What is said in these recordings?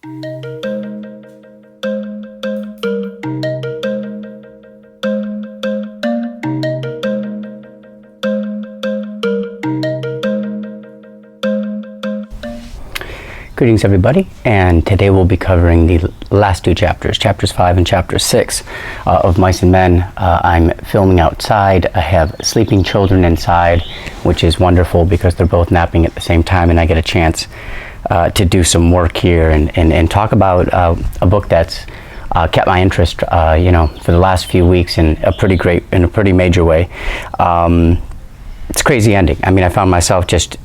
Greetings everybody, and today we'll be covering the last two chapters, chapters 5 and chapter 6 of Mice and Men. I'm filming outside. I have sleeping children inside, which is wonderful because they're both napping at the same time, and I get a chance to do some work here and talk about a book that's kept my interest, for the last few weeks in a pretty major way. It's a crazy ending. I mean, I found myself just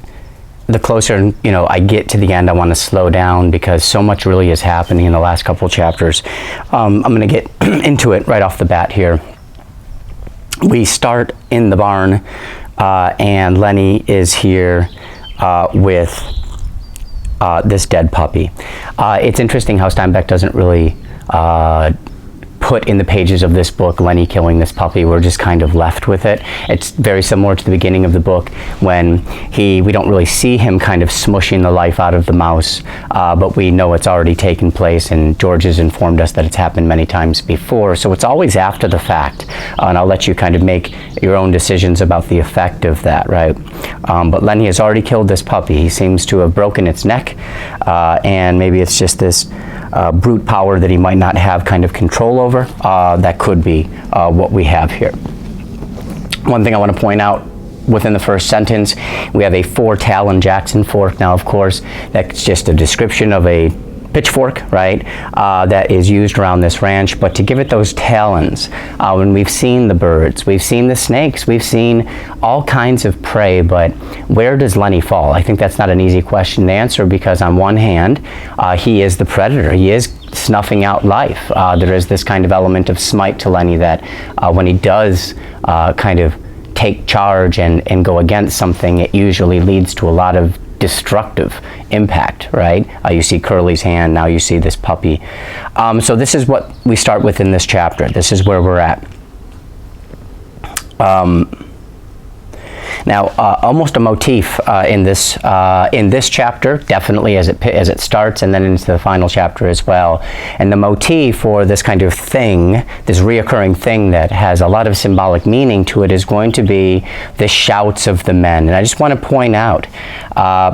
the closer, I get to the end, I want to slow down because so much really is happening in the last couple chapters. I'm going to get into it right off the bat here. We start in the barn, and Lenny is here with this dead puppy. It's interesting how Steinbeck doesn't really put in the pages of this book Lenny killing this puppy. We're just kind of left with it. It's very similar to the beginning of the book when we don't really see him kind of smushing the life out of the mouse, but we know it's already taken place, and George has informed us that it's happened many times before. So it's always after the fact, and I'll let you kind of make your own decisions about the effect of that, right? But Lenny has already killed this puppy. He seems to have broken its neck, and maybe it's just this brute power that he might not have kind of control over. That could be what we have here. One thing I want to point out within the first sentence, we have a 4-talon Jackson fork. Now, of course, that's just a description of a pitchfork, right, that is used around this ranch. But to give it those talons, when we've seen the birds, we've seen the snakes, we've seen all kinds of prey, but where does Lenny fall? I think that's not an easy question to answer, because on one hand, he is the predator. He is snuffing out life. There is this kind of element of smite to Lenny that when he does kind of take charge and go against something, it usually leads to a lot of destructive impact, right? You see Curly's hand, now you see this puppy. So this is what we start with in this chapter. This is where we're at. Now, almost a motif in this chapter, definitely as it starts, and then into the final chapter as well. And the motif for this kind of thing, this reoccurring thing that has a lot of symbolic meaning to it, is going to be the shouts of the men. And I just want to point out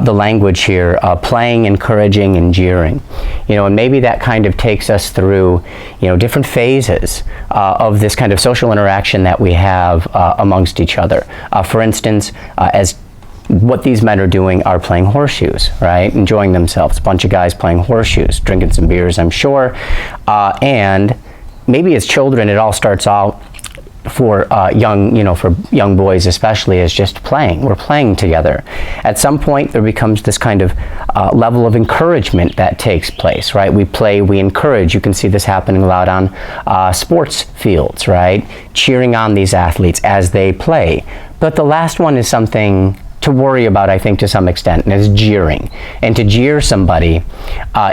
the language here, playing, encouraging, and jeering. And maybe that kind of takes us through, different phases of this kind of social interaction that we have amongst each other. For instance, as what these men are doing are playing horseshoes, right? Enjoying themselves. A bunch of guys playing horseshoes, drinking some beers, I'm sure. And maybe as children, it all starts out for young boys especially, as just playing. We're playing together. At some point, there becomes this kind of level of encouragement that takes place, right? We play, we encourage. You can see this happening a lot on sports fields, right? Cheering on these athletes as they play. But the last one is something to worry about, I think, to some extent, and is jeering. And to jeer somebody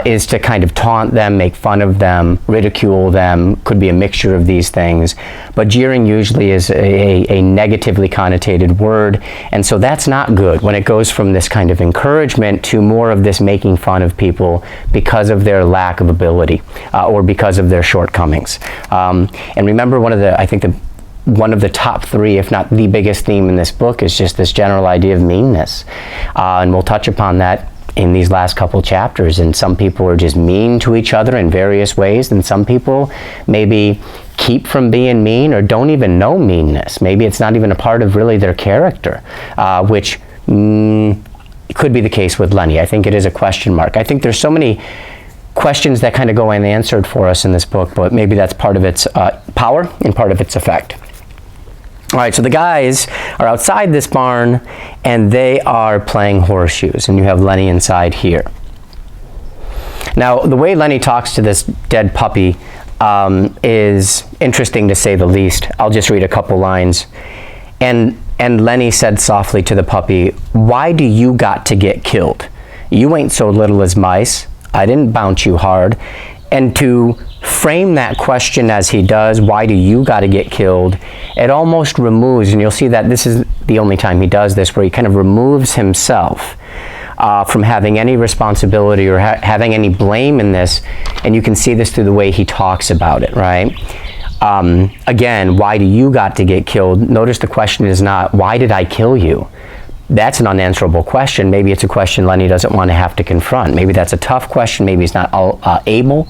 is to kind of taunt them, make fun of them, ridicule them, could be a mixture of these things. But jeering usually is a negatively connotated word, and so that's not good when it goes from this kind of encouragement to more of this making fun of people because of their lack of ability or because of their shortcomings. And remember, one of the top 3, if not the biggest theme in this book, is just this general idea of meanness. And we'll touch upon that in these last couple chapters. And some people are just mean to each other in various ways, and some people maybe keep from being mean or don't even know meanness. Maybe it's not even a part of really their character, which could be the case with Lenny. I think it is a question mark. I think there's so many questions that kind of go unanswered for us in this book, but maybe that's part of its power and part of its effect. All right, so the guys are outside this barn, and they are playing horseshoes, and you have Lenny inside here. Now, the way Lenny talks to this dead puppy is interesting, to say the least. I'll just read a couple lines. And Lenny said softly to the puppy, "Why do you got to get killed? You ain't so little as mice. I didn't bounce you hard." And to frame that question as he does, why do you got to get killed, it almost removes, and you'll see that this is the only time he does this, where he kind of removes himself from having any responsibility or having any blame in this, and you can see this through the way he talks about it, right? Again, why do you got to get killed? Notice the question is not, why did I kill you? That's an unanswerable question. Maybe it's a question Lenny doesn't want to have to confront. Maybe that's a tough question. Maybe he's not able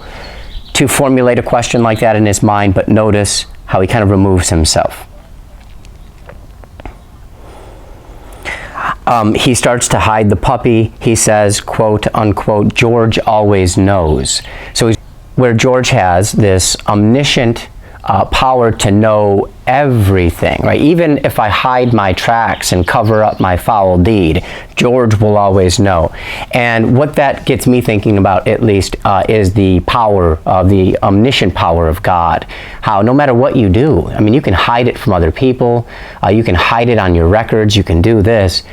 to formulate a question like that in his mind, but notice how he kind of removes himself. He starts to hide the puppy. He says, quote, unquote, George always knows. So where George has this omniscient power to know everything, right? Even if I hide my tracks and cover up my foul deed, George will always know. And what that gets me thinking about, at least, is the power of the omniscient power of God. How no matter what you do, I mean, you can hide it from other people, you can hide it on your records, you can do this,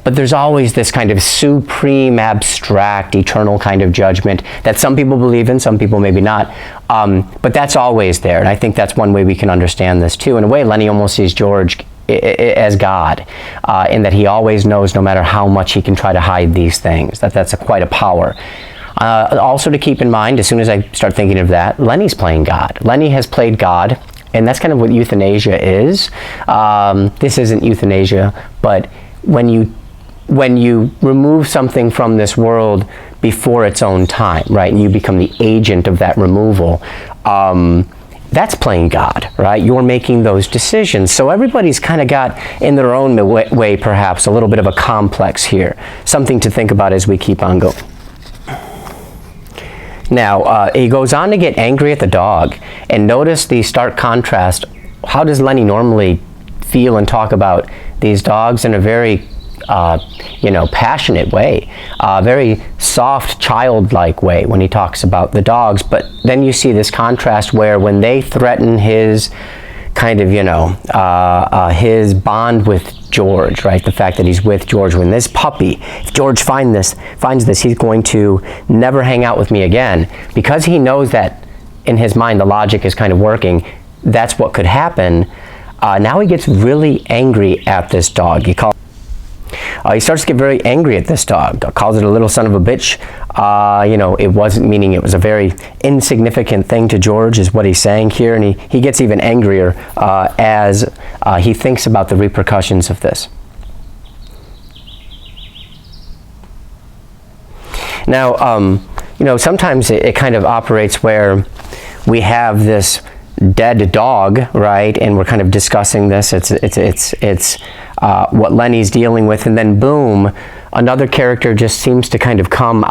but there's always this kind of supreme, abstract, eternal kind of judgment that some people believe in, some people maybe not. But that's always there, and I think that's one way we can understand this too. In a way, Lenny almost sees George as God, in that he always knows no matter how much he can try to hide these things. That's quite a power. Also to keep in mind, as soon as I start thinking of that, Lenny's playing God. Lenny has played God, and that's kind of what euthanasia is. This isn't euthanasia, but when you remove something from this world before its own time, right, and you become the agent of that removal, that's playing God, right? You're making those decisions. So everybody's kind of got, in their own way, perhaps, a little bit of a complex here. Something to think about as we keep on going. Now, he goes on to get angry at the dog. And notice the stark contrast. How does Lenny normally feel and talk about these dogs? In a very passionate way, very soft, childlike way when he talks about the dogs. But then you see this contrast where when they threaten his kind of, his bond with George, right? The fact that he's with George. When this puppy, if George finds this, he's going to never hang out with me again. Because he knows that in his mind the logic is kind of working, that's what could happen. Now he gets really angry at this dog. He starts to get very angry at this dog, calls it a little son of a bitch. It wasn't, meaning it was a very insignificant thing to George, is what he's saying here. And he gets even angrier as he thinks about the repercussions of this. Now, sometimes it kind of operates where we have this dead dog, right? And we're kind of discussing this. It's what Lenny's dealing with, and then boom, another character just seems to kind of come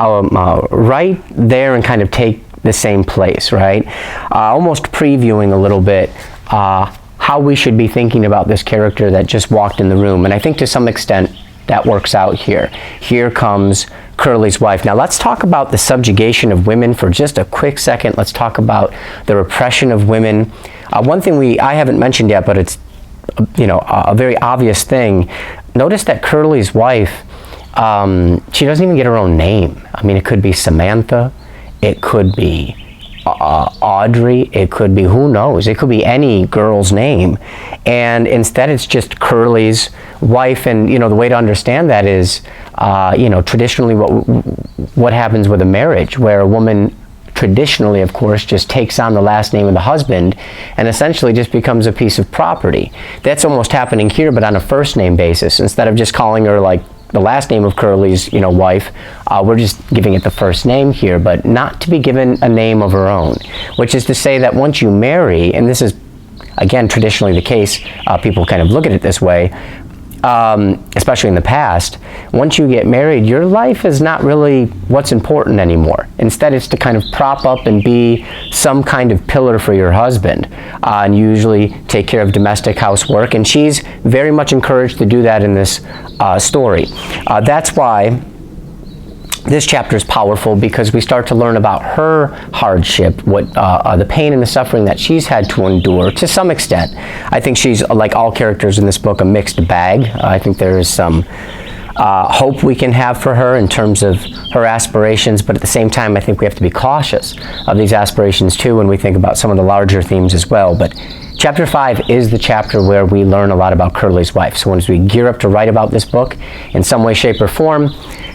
right there and kind of take the same place, right? Almost previewing a little bit how we should be thinking about this character that just walked in the room. And I think to some extent that works out here. Here comes Curly's wife. Now let's talk about the subjugation of women for just a quick second. Let's talk about the repression of women. One thing I haven't mentioned yet, but it's a very obvious thing. Notice that Curly's wife, she doesn't even get her own name. I mean, it could be Samantha, it could be Audrey, it could be, who knows, it could be any girl's name, and instead it's just Curly's wife. And the way to understand that is traditionally what happens with a marriage, where a woman traditionally, of course, just takes on the last name of the husband and essentially just becomes a piece of property. That's almost happening here, but on a first name basis. Instead of just calling her like the last name of Curly's wife, we're just giving it the first name here, but not to be given a name of her own, which is to say that once you marry, and this is again traditionally the case, people kind of look at it this way, especially in the past, once you get married, your life is not really what's important anymore. Instead, it's to kind of prop up and be some kind of pillar for your husband, and usually take care of domestic housework. And she's very much encouraged to do that in this story. That's why this chapter is powerful, because we start to learn about her hardship, what the pain and the suffering that she's had to endure to some extent. I think she's, like all characters in this book, a mixed bag. I think there is some hope we can have for her in terms of her aspirations, but at the same time I think we have to be cautious of these aspirations too when we think about some of the larger themes as well. But Chapter 5 is the chapter where we learn a lot about Curly's wife. So as we gear up to write about this book in some way, shape, or form,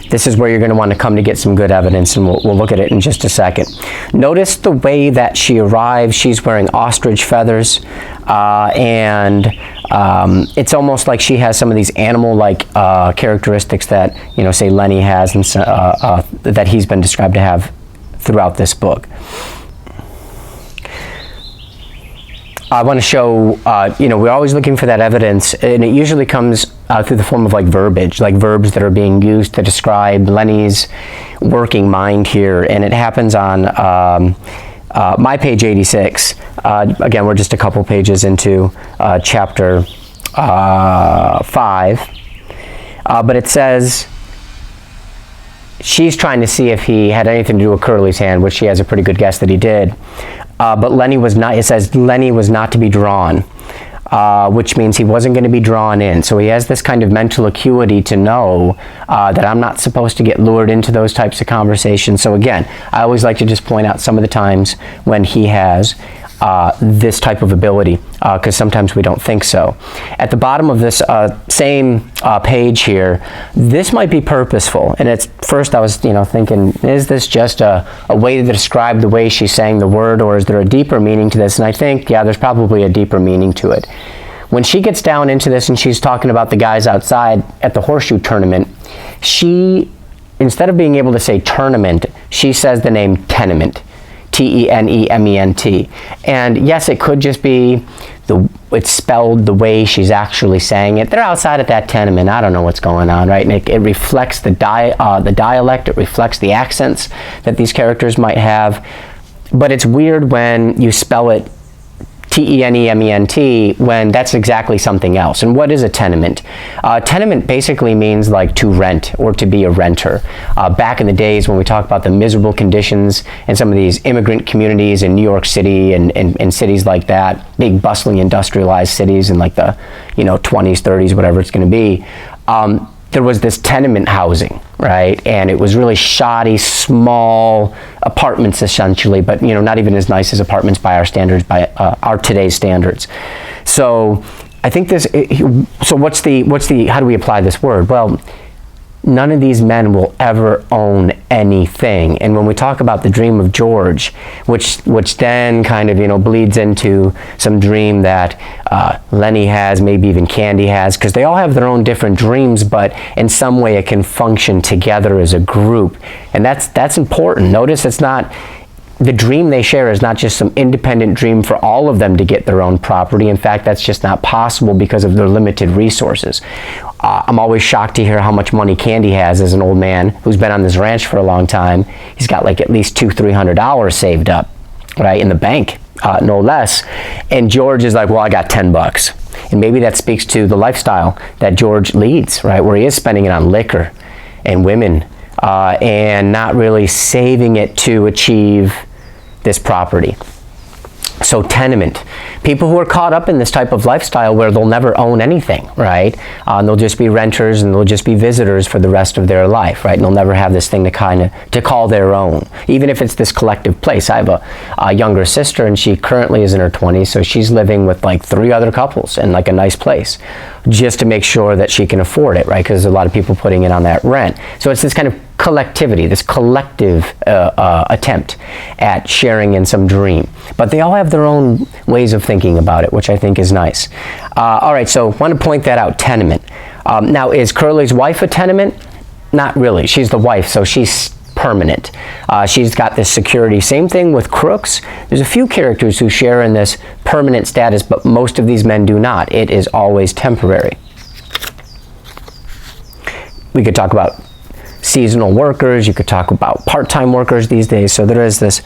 this is where you're going to want to come to get some good evidence, and we'll look at it in just a second. Notice the way that she arrives. She's wearing ostrich feathers, and it's almost like she has some of these animal-like characteristics that, say Lenny has, and that he's been described to have throughout this book. I want to show, we're always looking for that evidence, and it usually comes through the form of like verbiage, like verbs that are being used to describe Lenny's working mind here, and it happens on my page 86. Again, we're just a couple pages into chapter 5, but it says she's trying to see if he had anything to do with Curly's hand, which she has a pretty good guess that he did. But Lenny was not, it says Lenny was not to be drawn, which means he wasn't going to be drawn in. So he has this kind of mental acuity to know that I'm not supposed to get lured into those types of conversations. So again, I always like to just point out some of the times when he has this type of ability, because sometimes we don't think so. At the bottom of this same page here, this might be purposeful. And at first I was thinking, is this just a way to describe the way she's saying the word, or is there a deeper meaning to this? And I think, yeah, there's probably a deeper meaning to it. When she gets down into this and she's talking about the guys outside at the horseshoe tournament, she, instead of being able to say tournament, she says the name tenement. T-E-N-E-M-E-N-T. And yes, it could just be it's spelled the way she's actually saying it. They're outside at that tenement. I don't know what's going on, right? And it reflects the dialect. It reflects the accents that these characters might have. But it's weird when you spell it T-E-N-E-M-E-N-T when that's exactly something else. And what is a tenement? Tenement basically means like to rent or to be a renter. Back in the days when we talk about the miserable conditions in some of these immigrant communities in New York City and cities like that, big bustling industrialized cities in like the 20s, 30s, whatever it's going to be, there was this tenement housing, right? And it was really shoddy, small apartments essentially, but not even as nice as apartments by our standards, by our today's standards. So I think this. So what's the? How do we apply this word? Well, none of these men will ever own anything. And when we talk about the dream of George, which then kind of bleeds into some dream that Lenny has, maybe even Candy has, because they all have their own different dreams, but in some way it can function together as a group, and that's important. Notice it's not. The dream they share is not just some independent dream for all of them to get their own property. In fact, that's just not possible because of their limited resources. I'm always shocked to hear how much money Candy has as an old man who's been on this ranch for a long time. He's got like at least $200-300 saved up, right, in the bank, no less. And George is like, well, I got $10. And maybe that speaks to the lifestyle that George leads, right, where he is spending it on liquor and women and not really saving it to achieve this property. So tenement, people who are caught up in this type of lifestyle where they'll never own anything, right? And they'll just be renters and they'll just be visitors for the rest of their life, right? And they'll never have this thing to call their own, even if it's this collective place. I have a younger sister, and she currently is in her 20s, so she's living with like 3 other couples in like a nice place, just to make sure that she can afford it, right? Because there's a lot of people putting in on that rent. So it's this kind of collectivity, this collective attempt at sharing in some dream. But they all have their own ways of thinking about it, which I think is nice. All right, so I want to point that out, tenement. Now, is Curly's wife a tenement? Not really. She's the wife, so she's permanent. She's got this security. Same thing with Crooks. There's a few characters who share in this permanent status, but most of these men do not. It is always temporary. We could talk about seasonal workers, you could talk about part-time workers these days. So there is this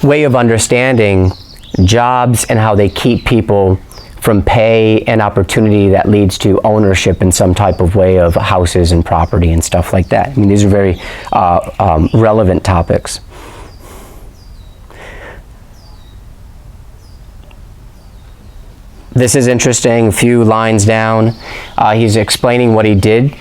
way of understanding jobs and how they keep people from pay and opportunity that leads to ownership in some type of way of houses and property and stuff like that. I mean, these are very relevant topics. This is interesting. A few lines down, he's explaining what he did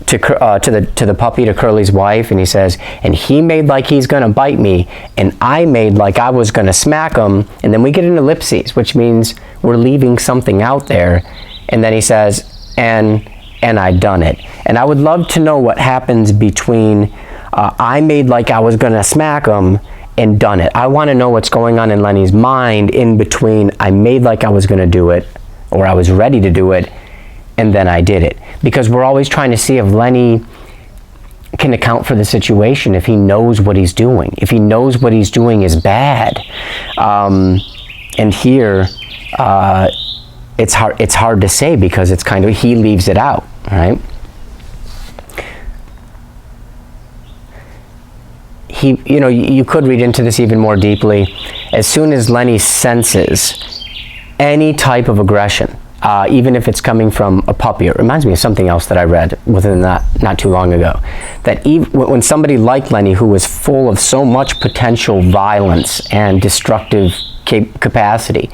to the puppy, to Curly's wife, and he says, and he made like he's gonna bite me, and I made like I was gonna smack him. And then we get an ellipses, which means we're leaving something out there. And then he says, and and I'd done it. And I would love to know what happens between I made like I was gonna smack him and done it. I want to know what's going on in Lenny's mind in between I made like I was gonna do it, or I was ready to do it, and then I did it. Because we're always trying to see if Lenny can account for the situation, if he knows what he's doing. If he knows what he's doing is bad. And here, it's hard to say, because it's kind of, he leaves it out, right? You could read into this even more deeply. As soon as Lenny senses any type of aggression, even if it's coming from a puppy, it reminds me of something else that I read within that not too long ago, that even when somebody like Lenny, who was full of so much potential violence and destructive capacity,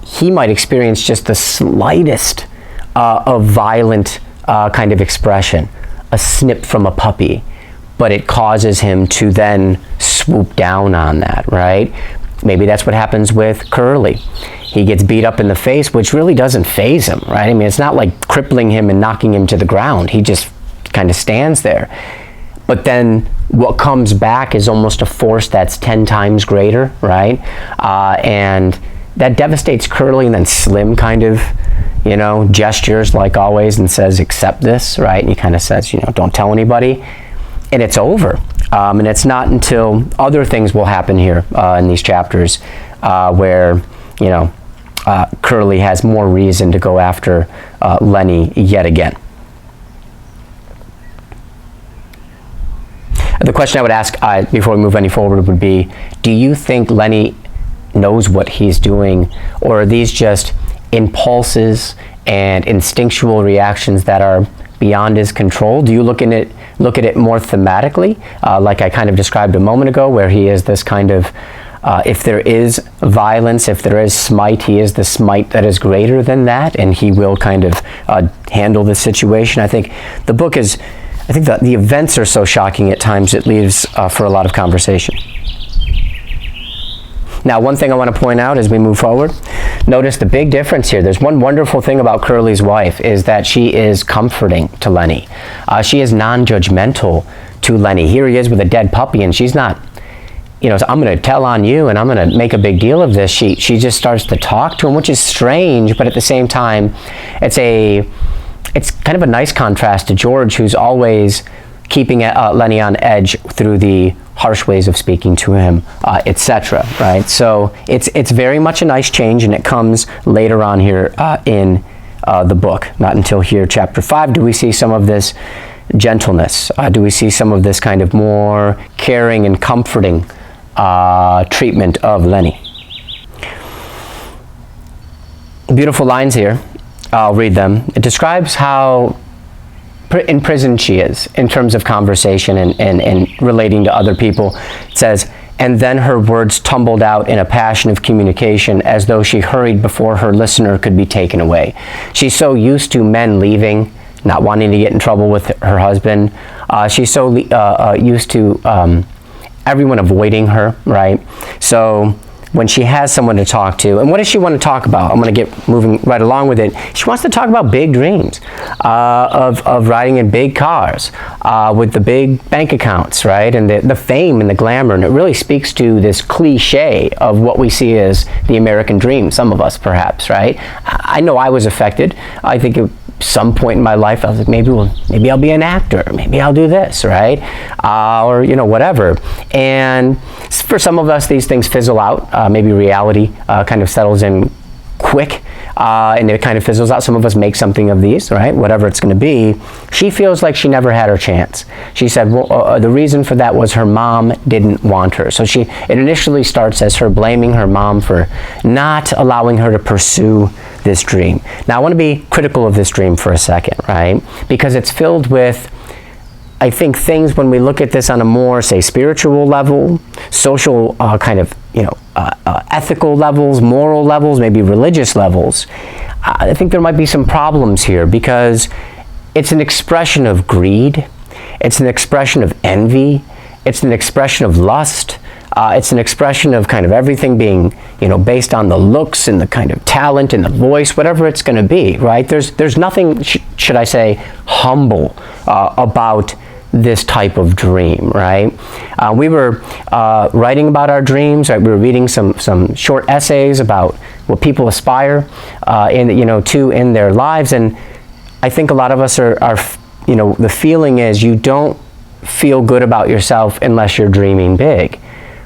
he might experience just the slightest of violent kind of expression, a snip from a puppy, but it causes him to then swoop down on that, right? Maybe that's what happens with Curly. He gets beat up in the face, which really doesn't faze him, right? I mean, it's not like crippling him and knocking him to the ground. He just kind of stands there. But then what comes back is almost a force that's 10 times greater, right? And that devastates Curly, and then Slim kind of, gestures like always and says, accept this, right? And he kind of says, don't tell anybody. And it's over. And it's not until other things will happen here in these chapters where, Curly has more reason to go after Lenny yet again. The question I would ask before we move any forward would be, do you think Lenny knows what he's doing, or are these just impulses and instinctual reactions that are beyond his control? Do you look at it more thematically, like I kind of described a moment ago, where he is this kind of, if there is violence, if there is smite, he is the smite that is greater than that, and he will kind of handle the situation. I think that the events are so shocking at times, it leaves for a lot of conversation. Now, one thing I want to point out as we move forward, notice the big difference here. There's one wonderful thing about Curly's wife, is that she is comforting to Lenny. She is non-judgmental to Lenny. Here he is with a dead puppy, and she's not, so I'm going to tell on you, and I'm going to make a big deal of this. She just starts to talk to him, which is strange, but at the same time, it's kind of a nice contrast to George, who's always keeping Lenny on edge through the harsh ways of speaking to him, etc. Right? So it's very much a nice change, and it comes later on here in the book. Not until here, chapter 5, do we see some of this gentleness. Do we see some of this kind of more caring and comforting treatment of Lenny. Beautiful lines here. I'll read them. It describes how imprisoned she is in terms of conversation and relating to other people. It says, and then her words tumbled out in a passion of communication, as though she hurried before her listener could be taken away. She's so used to men leaving, not wanting to get in trouble with her husband. She's so used to everyone avoiding her, right? So when she has someone to talk to, and what does she want to talk about? I'm going to get moving right along with it. She wants to talk about big dreams, of riding in big cars, with the big bank accounts, right? And the fame and the glamour. And it really speaks to this cliche of what we see as the American dream, some of us perhaps, right? I know I was affected. I think at some point in my life, I was like, maybe I'll be an actor. Maybe I'll do this, right? Or, whatever. And for some of us, these things fizzle out. Maybe reality kind of settles in quick, and it kind of fizzles out. Some of us make something of these, right? Whatever it's going to be. She feels like she never had her chance. She said, the reason for that was her mom didn't want her. So it initially starts as her blaming her mom for not allowing her to pursue this dream. Now, I want to be critical of this dream for a second, right? Because it's filled with, I think, things when we look at this on a more, say, spiritual level, social kind of, ethical levels, moral levels, maybe religious levels. I think there might be some problems here, because it's an expression of greed. It's an expression of envy. It's an expression of lust. It's an expression of kind of everything being, based on the looks and the kind of talent and the voice, whatever it's going to be, right? There's nothing, should I say, humble about this type of dream, right? We were writing about our dreams, right? We were reading some short essays about what people aspire to in their lives, and I think a lot of us are the feeling is you don't feel good about yourself unless you're dreaming big.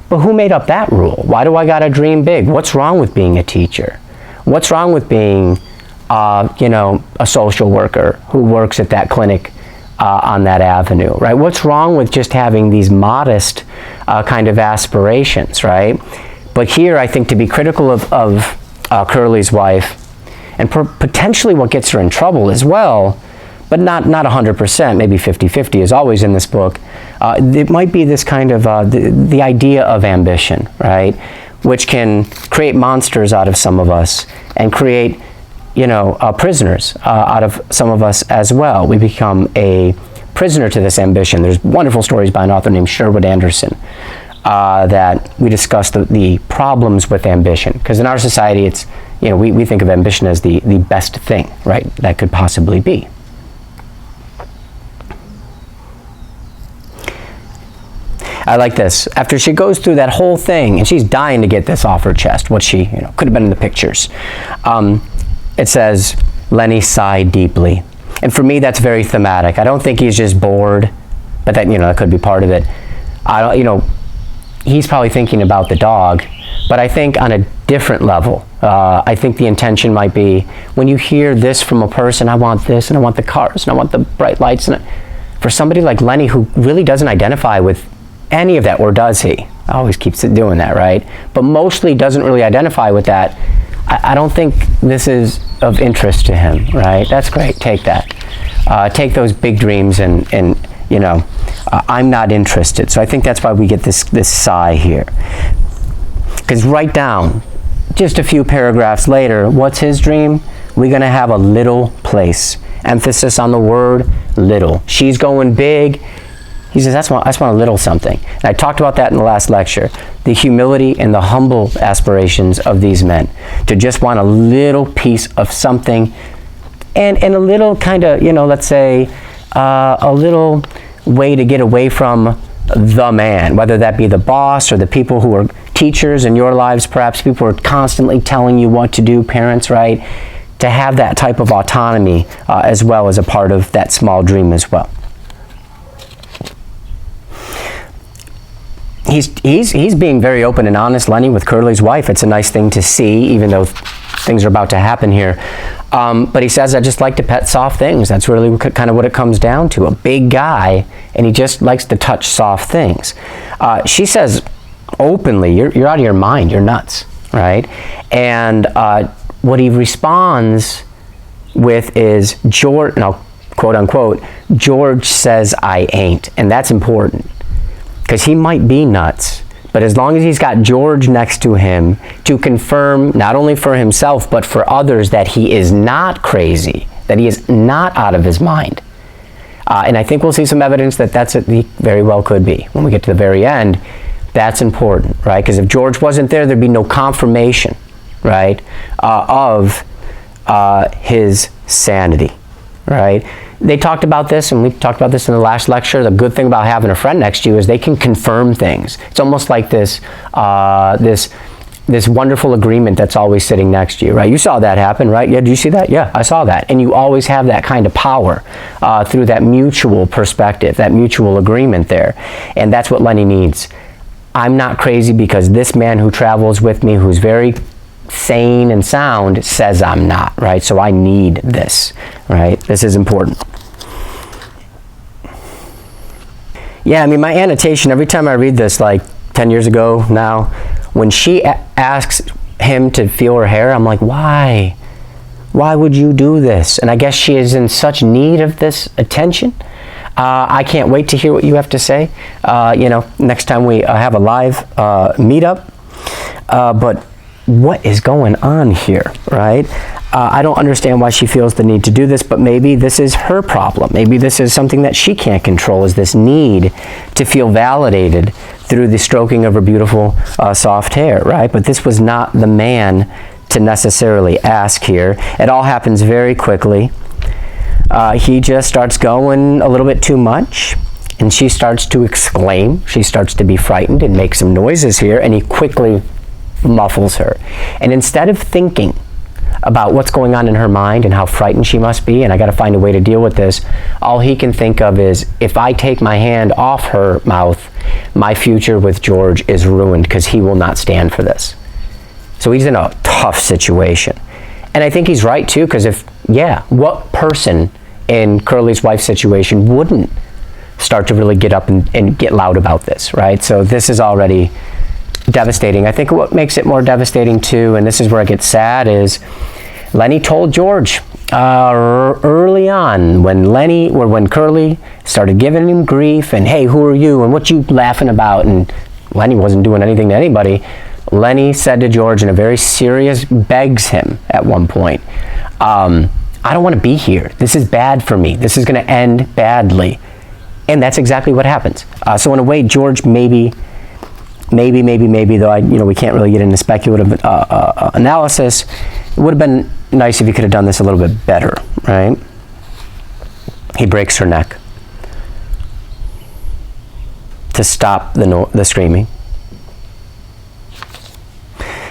But who made up that rule? Why do I gotta dream big? What's wrong with being a teacher? What's wrong with being, a social worker who works at that clinic on that avenue, right? What's wrong with just having these modest kind of aspirations, right? But here, I think to be critical of Curly's wife, and potentially what gets her in trouble as well, but not 100%, maybe 50-50 is always in this book, it might be this kind of, the idea of ambition, right? Which can create monsters out of some of us and create, prisoners out of some of us as well. We become a prisoner to this ambition. There's wonderful stories by an author named Sherwood Anderson that we discuss the problems with ambition. Because in our society, it's, we think of ambition as the best thing, right, that could possibly be. I like this. After she goes through that whole thing, and she's dying to get this off her chest, what she could have been in the pictures. It says, Lenny sighed deeply. And for me, that's very thematic. I don't think he's just bored, but that could be part of it. He's probably thinking about the dog, but I think on a different level. I think the intention might be, when you hear this from a person, I want this, and I want the cars, and I want the bright lights, and for somebody like Lenny who really doesn't identify with any of that, or does he? Always keeps doing that, right? But mostly doesn't really identify with that. I don't think this is of interest to him, right? That's great. Take that. Take those big dreams and I'm not interested. So I think that's why we get this sigh here. Because right down, just a few paragraphs later, what's his dream? We're going to have a little place. Emphasis on the word little. She's going big. He says, I just want a little something. And I talked about that in the last lecture. The humility and the humble aspirations of these men. To just want a little piece of something. And a little kind of, let's say, a little way to get away from the man. Whether that be the boss or the people who are teachers in your lives, perhaps people who are constantly telling you what to do, parents, right? To have that type of autonomy as well as a part of that small dream as well. He's being very open and honest, Lenny, with Curly's wife. It's a nice thing to see, even though things are about to happen here. But he says, I just like to pet soft things. That's really kind of what it comes down to. A big guy, and he just likes to touch soft things. She says openly, you're out of your mind. You're nuts, right? And what he responds with is, George, now, quote unquote, George says I ain't. And that's important. Because he might be nuts, but as long as he's got George next to him to confirm, not only for himself, but for others, that he is not crazy, that he is not out of his mind. And I think we'll see some evidence that he very well could be. When we get to the very end, that's important, right? Because if George wasn't there, there'd be no confirmation, right, of his sanity, right? They talked about this, and we talked about this in the last lecture. The good thing about having a friend next to you is they can confirm things. It's almost like this wonderful agreement that's always sitting next to you, right? You saw that happen, right? Yeah, did you see that? Yeah, I saw that. And you always have that kind of power through that mutual perspective, that mutual agreement there. And that's what Lenny needs. I'm not crazy because this man who travels with me, who's very sane and sound, says I'm not, right? So I need this, right? This is important. Yeah, I mean, my annotation, every time I read this, like 10 years ago now, when she asks him to feel her hair, I'm like, why? Why would you do this? And I guess she is in such need of this attention. I can't wait to hear what you have to say, next time we have a live meetup. But what is going on here, right? I don't understand why she feels the need to do this, but maybe this is her problem. Maybe this is something that she can't control, is this need to feel validated through the stroking of her beautiful soft hair, right? But this was not the man to necessarily ask here. It all happens very quickly. He just starts going a little bit too much, and she starts to exclaim. She starts to be frightened and make some noises here, and he quickly muffles her. And instead of thinking about what's going on in her mind and how frightened she must be, and I got to find a way to deal with this, all he can think of is, if I take my hand off her mouth, my future with George is ruined, because he will not stand for this. So he's in a tough situation. And I think he's right too, because what person in Curly's wife's situation wouldn't start to really get up and get loud about this, right? So this is already devastating. I think what makes it more devastating too, and this is where it gets sad, is Lenny told George early on, when Curly started giving him grief and, hey, who are you and what you laughing about, and Lenny wasn't doing anything to anybody. Lenny said to George in a very serious, begs him at one point, I don't want to be here. This is bad for me. This is going to end badly. And that's exactly what happens. So in a way, George maybe, though we can't really get into speculative analysis, it would have been nice if he could have done this a little bit better, right? He breaks her neck to stop the screaming.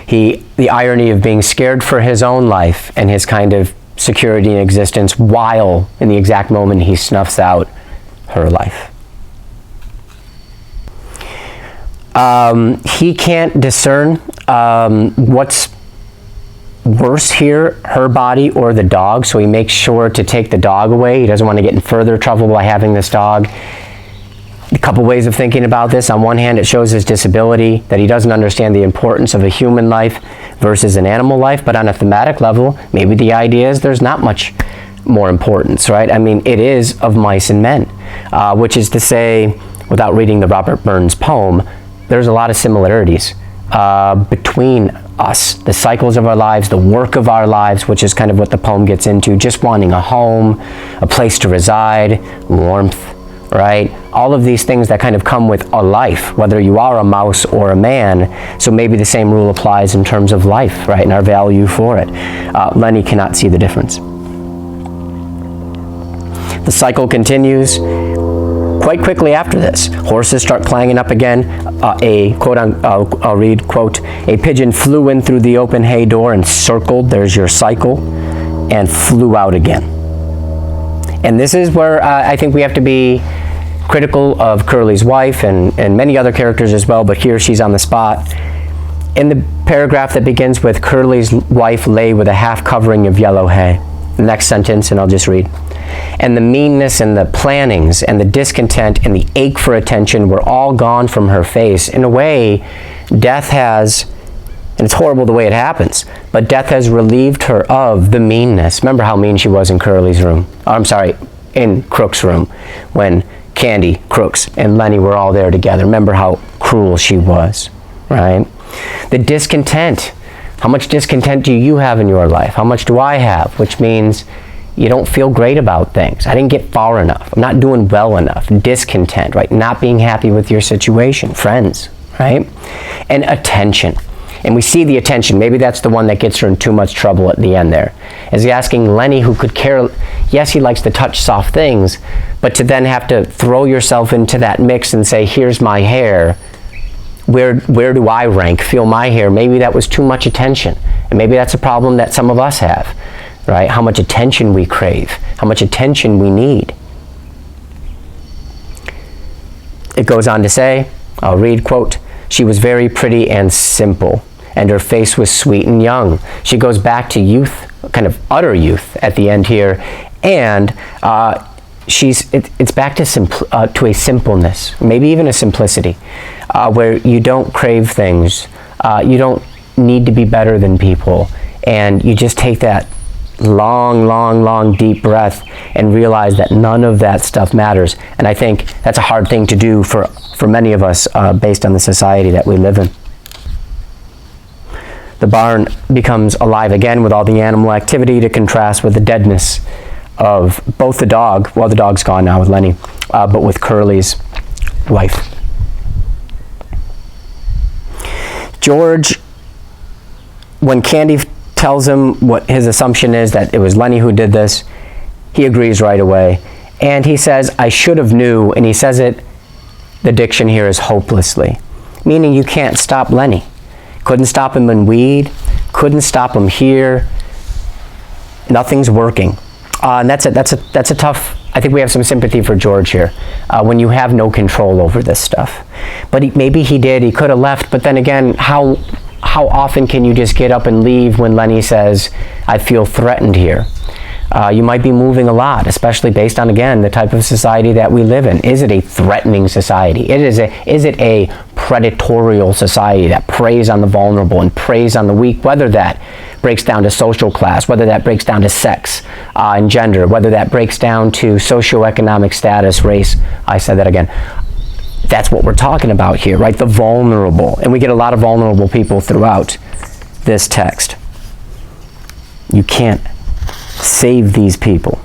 The irony of being scared for his own life and his kind of security in existence, while in the exact moment he snuffs out her life. He can't discern what's worse here, her body or the dog, so he makes sure to take the dog away. He doesn't want to get in further trouble by having this dog. A couple ways of thinking about this. On one hand, it shows his disability, that he doesn't understand the importance of a human life versus an animal life, but on a thematic level, maybe the idea is there's not much more importance, right? I mean, it is of mice and men, which is to say, without reading the Robert Burns poem, there's a lot of similarities between us, the cycles of our lives, the work of our lives, which is kind of what the poem gets into, just wanting a home, a place to reside, warmth, right? All of these things that kind of come with a life, whether you are a mouse or a man. So maybe the same rule applies in terms of life, right, and our value for it. Lenny cannot see the difference. The cycle continues. Quite quickly after this, horses start clanging up again. I'll read, quote, a pigeon flew in through the open hay door and circled, there's your cycle, and flew out again. And this is where I think we have to be critical of Curly's wife and many other characters as well, but here she's on the spot. In the paragraph that begins with, Curly's wife lay with a half covering of yellow hay. The next sentence, and I'll just read. And the meanness and the plannings and the discontent and the ache for attention were all gone from her face. In a way, death has, and it's horrible the way it happens, but death has relieved her of the meanness. Remember how mean she was in Curly's room. In Crook's room, when Candy, Crooks, and Lenny were all there together. Remember how cruel she was, right? The discontent. How much discontent do you have in your life? How much do I have? Which means you don't feel great about things. I didn't get far enough. I'm not doing well enough. Discontent, right? Not being happy with your situation. Friends, right? And attention. And we see the attention. Maybe that's the one that gets her in too much trouble at the end there. Is he asking Lenny, who could care, yes, he likes to touch soft things, but to then have to throw yourself into that mix and say, here's my hair, where do I rank? Feel my hair. Maybe that was too much attention. And maybe that's a problem that some of us have, right? How much attention we crave, how much attention we need. It goes on to say, I'll read, quote, she was very pretty and simple, and her face was sweet and young. She goes back to youth, kind of utter youth at the end here, and it's back to a simpleness, maybe even a simplicity, where you don't crave things, you don't need to be better than people, and you just take that long deep breath and realize that none of that stuff matters. And I think that's a hard thing to do for many of us based on the society that we live in. The barn becomes alive again with all the animal activity to contrast with the deadness of both the dog, well, the dog's gone now with Lenny, but with Curly's wife. George, when Candy tells him what his assumption is, that it was Lenny who did this, he agrees right away. And he says, I should have knew, and he says it, the diction here is hopelessly, meaning you can't stop Lenny. Couldn't stop him in weed, couldn't stop him here. Nothing's working. And that's a tough, I think we have some sympathy for George here, when you have no control over this stuff. But maybe he did, he could have left, but then again, how often can you just get up and leave when Lenny says, I feel threatened here? You might be moving a lot, especially based on, again, the type of society that we live in. Is it a threatening society? Is it a predatorial society that preys on the vulnerable and preys on the weak, whether that breaks down to social class, whether that breaks down to sex and gender, whether that breaks down to socioeconomic status, race? I said that again. That's what we're talking about here, right? The vulnerable. And we get a lot of vulnerable people throughout this text. You can't save these people.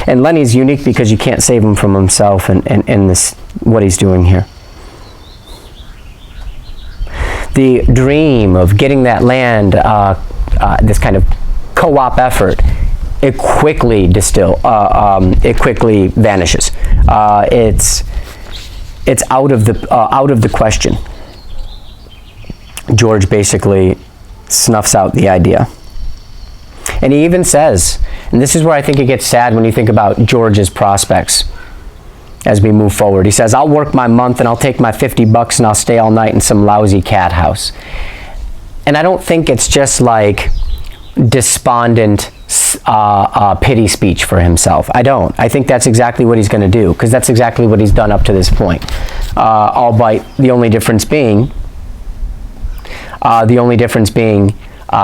And Lenny's unique because you can't save him from himself and this, what he's doing here. The dream of getting that land, this kind of co-op effort, it quickly it quickly vanishes. It's out of the question. George basically snuffs out the idea. And he even says, and this is where I think it gets sad when you think about George's prospects as we move forward. He says, I'll work my month and I'll take my $50 and I'll stay all night in some lousy cat house. And I don't think it's just like despondent pity speech for himself. I don't. I think that's exactly what he's going to do, because that's exactly what he's done up to this point. Albeit the only difference being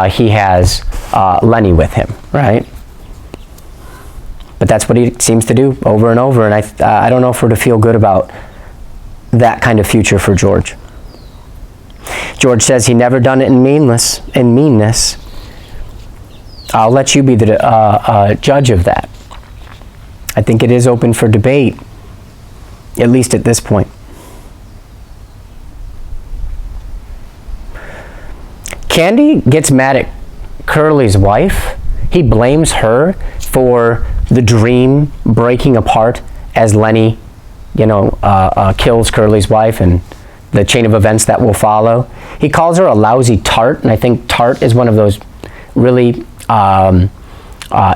he has Lenny with him, right? But that's what he seems to do over and over, and I don't know if we're to feel good about that kind of future for George. George says he never done it in meanness. I'll let you be the judge of that. I think it is open for debate, at least at this point. Candy gets mad at Curly's wife. He blames her for the dream breaking apart as Lenny, kills Curly's wife and the chain of events that will follow. He calls her a lousy tart, and I think tart is one of those really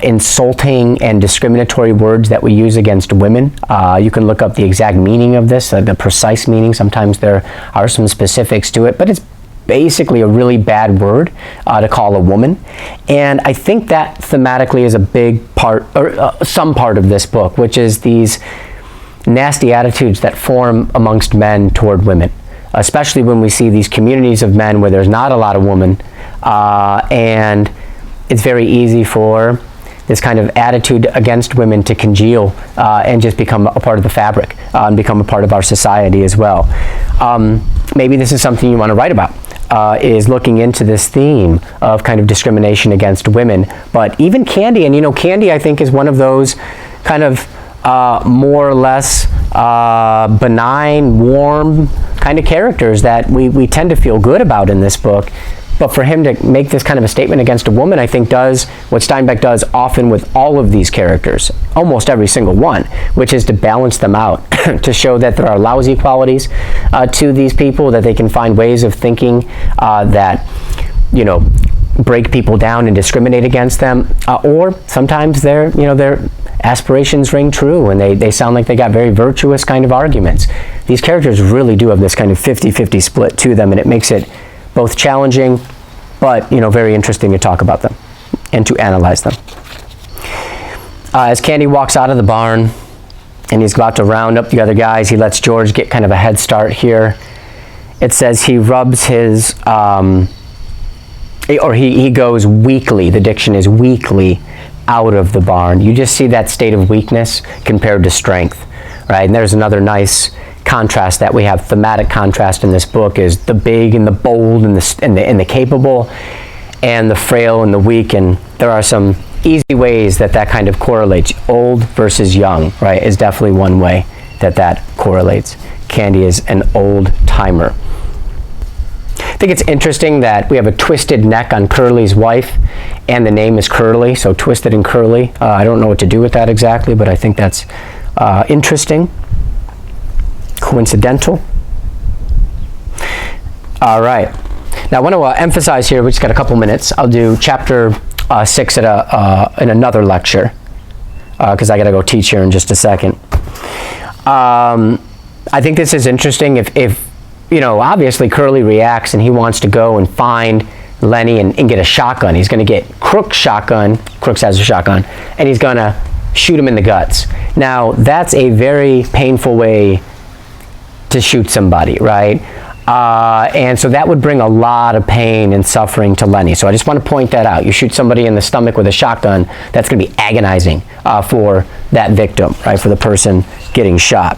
insulting and discriminatory words that we use against women. You can look up the exact meaning of this, the precise meaning. Sometimes there are some specifics to it, but it's basically a really bad word to call a woman. And I think that thematically is a big part, or some part of this book, which is these nasty attitudes that form amongst men toward women, especially when we see these communities of men where there's not a lot of women, and it's very easy for this kind of attitude against women to congeal and just become a part of the fabric and become a part of our society as well. Maybe this is something you want to write about, is looking into this theme of kind of discrimination against women. But even Candy, and Candy I think is one of those kind of more or less benign, warm kind of characters that we tend to feel good about in this book. But for him to make this kind of a statement against a woman, I think does what Steinbeck does often with all of these characters, almost every single one, which is to balance them out, to show that there are lousy qualities to these people, that they can find ways of thinking that, break people down and discriminate against them, or sometimes their aspirations ring true and they sound like they got very virtuous kind of arguments. These characters really do have this kind of 50-50 split to them, and it makes it both challenging, but very interesting to talk about them and to analyze them. As Candy walks out of the barn and he's about to round up the other guys, he lets George get kind of a head start here. It says he rubs his, he goes weakly, the diction is weakly, out of the barn. You just see that state of weakness compared to strength, right? And there's another nice contrast that we have, thematic contrast in this book, is the big and the bold and the capable, and the frail and the weak. And there are some easy ways that kind of correlates. Old versus young, right, is definitely one way that correlates. Candy is an old timer. think it's interesting that we have a twisted neck on Curly's wife, and the name is Curly, so twisted and curly. I don't know what to do with that exactly, but I think that's interesting. Coincidental. All right. Now I want to emphasize here, we just got a couple minutes. I'll do chapter 6 at in another lecture, because I got to go teach here in just a second. I think this is interesting. If you know, obviously Curly reacts and he wants to go and find Lenny and get a shotgun. He's going to get Crook's shotgun. Crooks has a shotgun, and he's going to shoot him in the guts. Now that's a very painful way to shoot somebody, right? And so that would bring a lot of pain and suffering to Lenny. So I just want to point that out. You shoot somebody in the stomach with a shotgun, that's going to be agonizing for that victim, right? For the person getting shot.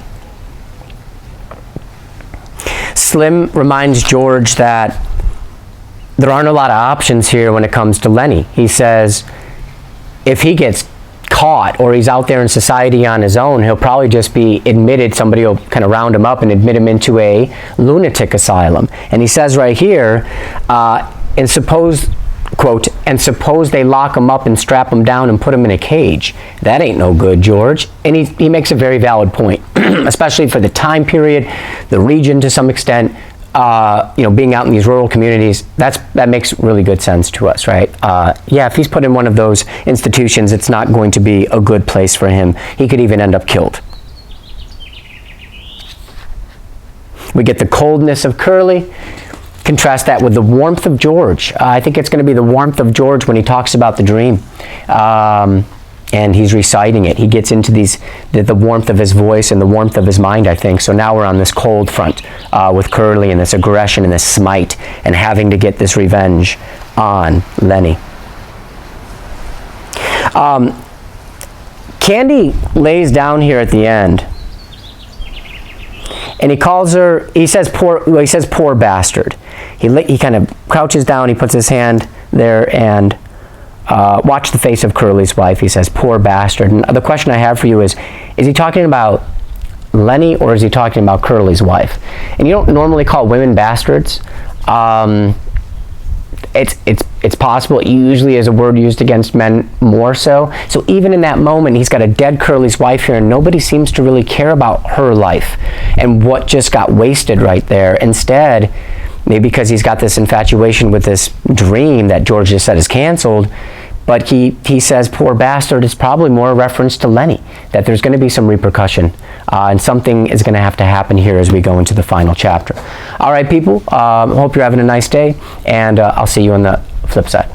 Slim reminds George that there aren't a lot of options here when it comes to Lenny. He says if he gets caught or he's out there in society on his own, he'll probably just be admitted, somebody will kind of round him up and admit him into a lunatic asylum. And he says right here, and suppose, quote, and suppose they lock him up and strap him down and put him in a cage. That ain't no good, George. And he makes a very valid point, especially for the time period, the region to some extent, you know, being out in these rural communities. That makes really good sense to us, right? Yeah, if he's put in one of those institutions, it's not going to be a good place for him. He could even end up killed. We get the coldness of Curly. Contrast that with the warmth of George. I think it's going to be the warmth of George when he talks about the dream. And he's reciting it. He gets into the warmth of his voice and the warmth of his mind, I think. So now we're on this cold front with Curly and this aggression and this smite and having to get this revenge on Lenny. Candy lays down here at the end, and he calls her. He says poor bastard. He kind of crouches down. He puts his hand there and. Watch the face of Curly's wife. He says, poor bastard. And the question I have for you is he talking about Lenny or is he talking about Curly's wife? And you don't normally call women bastards. It's possible. It usually is a word used against men more so. So even in that moment, he's got a dead Curly's wife here, and nobody seems to really care about her life and what just got wasted right there. Instead, maybe because he's got this infatuation with this dream that George just said is canceled, but he says poor bastard is probably more a reference to Lenny, that there's going to be some repercussion and something is going to have to happen here as we go into the final chapter. All right, people, hope you're having a nice day, and I'll see you on the flip side.